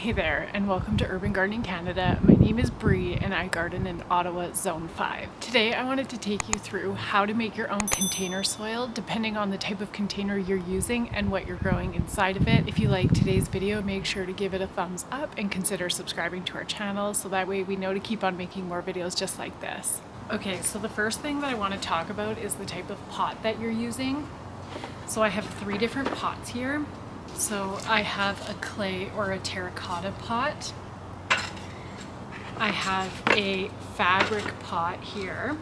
Hey there, and welcome to Urban Gardening Canada. My name is Bree and I garden in Ottawa Zone 5. Today I wanted to take you through how to make your own container soil depending on the type of container you're using and what you're growing inside of it. If you like today's video, make sure to give it a thumbs up and consider subscribing to our channel so that way we know to keep on making more videos just like this. Okay, so the first thing that I want to talk about is the type of pot that you're using. So I have 3 different pots here. So I have a clay or a terracotta pot. I have a fabric pot here.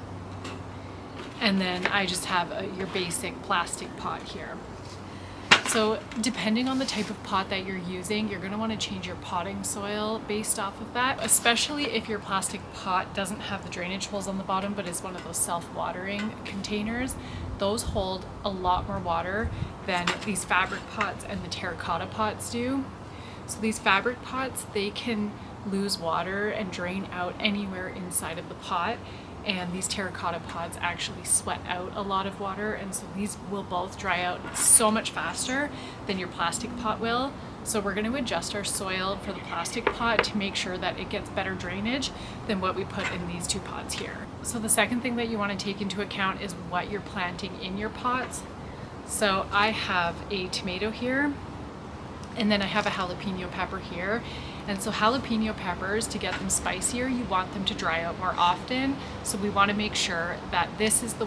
And then I just have your basic plastic pot here. So depending on the type of pot that you're using, you're going to want to change your potting soil based off of that, especially if your plastic pot doesn't have the drainage holes on the bottom but is one of those self-watering containers. Those hold a lot more water than these fabric pots and the terracotta pots do. So these fabric pots, they can lose water and drain out anywhere inside of the pot. And these terracotta pots actually sweat out a lot of water, and so these will both dry out so much faster than your plastic pot will. So we're going to adjust our soil for the plastic pot to make sure that it gets better drainage than what we put in these 2 pots here. So the second thing that you want to take into account is what you're planting in your pots. So I have a tomato here, and then I have a jalapeno pepper here. And so jalapeno peppers, to get them spicier, you want them to dry out more often. So we want to make sure that this is the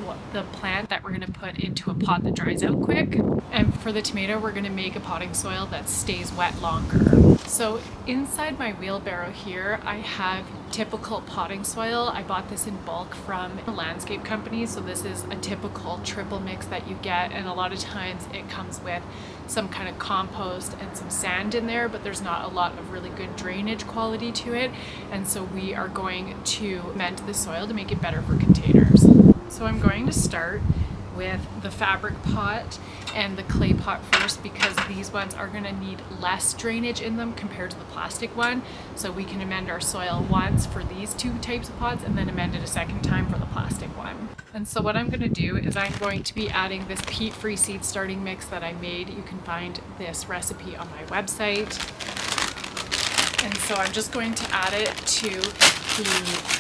plant that we're going to put into a pot that dries out quick. And for the tomato, we're going to make a potting soil that stays wet longer. So inside my wheelbarrow here, I have typical potting soil. I bought this in bulk from a landscape company. So this is a typical triple mix that you get. And a lot of times it comes with some kind of compost and some sand in there, but there's not a lot of really good drainage quality to it. And so we are going to amend the soil to make it better for containers. So I'm going to start with the fabric pot and the clay pot first, because these ones are going to need less drainage in them compared to the plastic one. So we can amend our soil once for these 2 types of pots and then amend it a second time for the plastic one. And so what I'm going to do is I'm going to be adding this peat-free seed starting mix that I made. You can find this recipe on my website. And so I'm just going to add it to the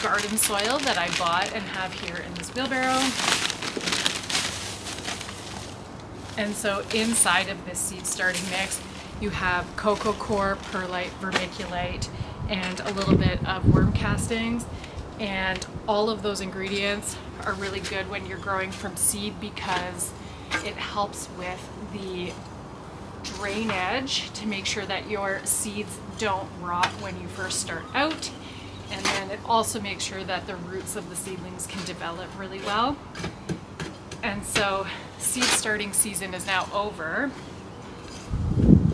garden soil that I bought and have here in this wheelbarrow. And so inside of this seed starting mix, you have cocoa coir, perlite, vermiculite, and a little bit of worm castings. And all of those ingredients are really good when you're growing from seed because it helps with the drainage to make sure that your seeds don't rot when you first start out. And then it also makes sure that the roots of the seedlings can develop really well. And so seed starting season is now over,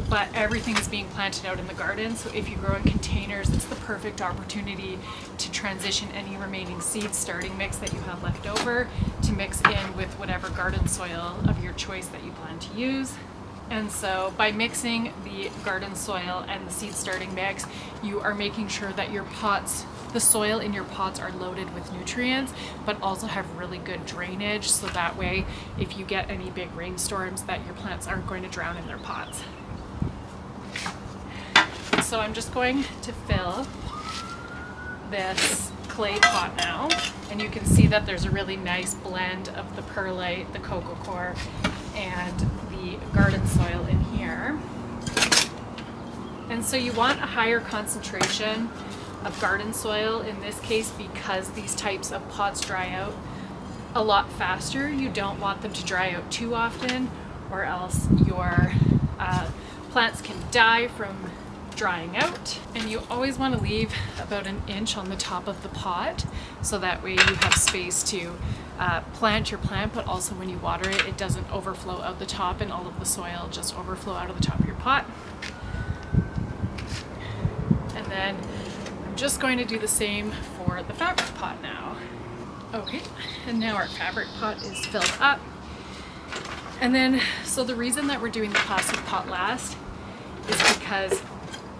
but everything is being planted out in the garden. So if you grow in containers, it's the perfect opportunity to transition any remaining seed starting mix that you have left over to mix in with whatever garden soil of your choice that you plan to use. And so by mixing the garden soil and the seed starting mix, you are making sure that your pots, the soil in your pots are loaded with nutrients, but also have really good drainage. So that way, if you get any big rainstorms, that your plants aren't going to drown in their pots. So I'm just going to fill this clay pot now, and you can see that there's a really nice blend of the perlite, the cocoa coir, and the garden soil in here. And so you want a higher concentration of garden soil in this case because these types of pots dry out a lot faster. You don't want them to dry out too often, or else your plants can die from drying out. And you always want to leave about 1 inch on the top of the pot so that way you have space to plant your plant, but also when you water it, it doesn't overflow out the top and all of the soil just overflow out of the top of your pot. And then I'm just going to do the same for the fabric pot now. Okay, and now our fabric pot is filled up. And then, so the reason that we're doing the plastic pot last is because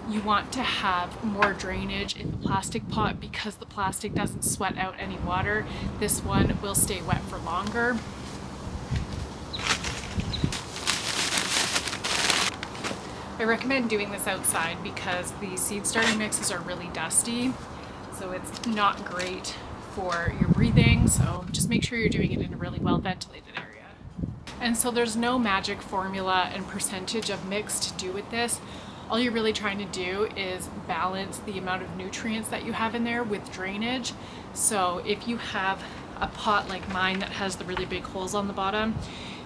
you want to have more drainage in the plastic pot because the plastic doesn't sweat out any water. This one will stay wet for longer. I recommend doing this outside because the seed starting mixes are really dusty, so it's not great for your breathing. So just make sure you're doing it in a really well ventilated area. And so there's no magic formula and percentage of mix to do with this. All you're really trying to do is balance the amount of nutrients that you have in there with drainage. So if you have a pot like mine that has the really big holes on the bottom,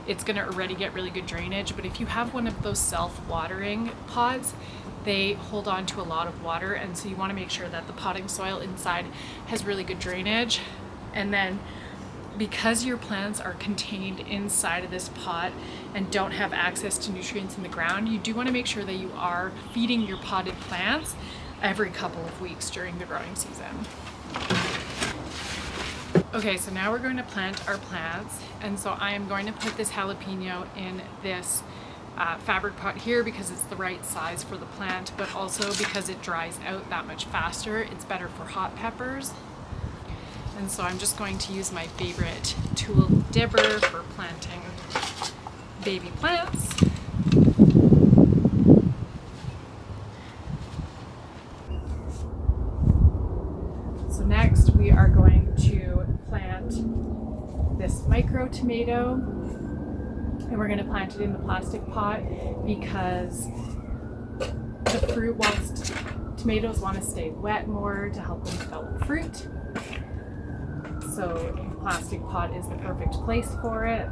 it's going to already get really good drainage. But if you have one of those self-watering pots, they hold on to a lot of water, and so you want to make sure that the potting soil inside has really good drainage. And then because your plants are contained inside of this pot and don't have access to nutrients in the ground, you do want to make sure that you are feeding your potted plants every couple of weeks during the growing season. Okay, so now we're going to plant our plants, and so I am going to put this jalapeno in this fabric pot here because it's the right size for the plant, but also because it dries out that much faster. It's better for hot peppers. And so I'm just going to use my favorite tool, dibber, for planting baby plants. So next we are going to plant this micro tomato, and we're going to plant it in the plastic pot because tomatoes want to stay wet more to help them develop fruit. So a plastic pot is the perfect place for it.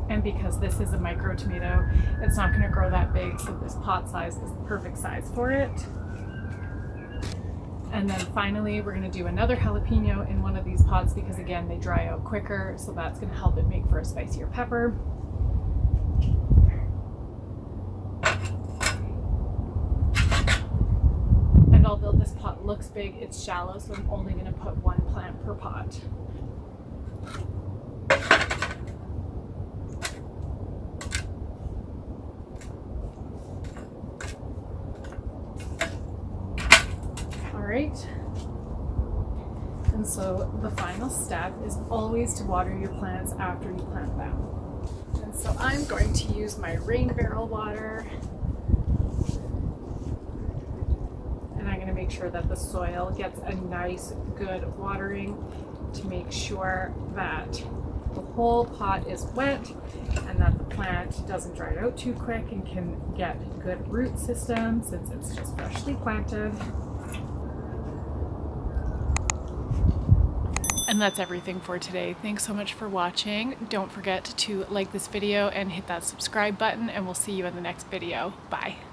And because this is a micro tomato, it's not going to grow that big, so this pot size is the perfect size for it. And then finally, we're going to do another jalapeno in one of these pots because, again, they dry out quicker, so that's going to help it make for a spicier pepper. And although this pot looks big, it's shallow, so I'm only going to put one plant per pot. Right. And so the final step is always to water your plants after you plant them. And so I'm going to use my rain barrel water, and I'm going to make sure that the soil gets a nice good watering to make sure that the whole pot is wet and that the plant doesn't dry out too quick and can get good root system since it's just freshly planted. And that's everything for today. Thanks so much for watching. Don't forget to like this video and hit that subscribe button, and we'll see you in the next video. Bye.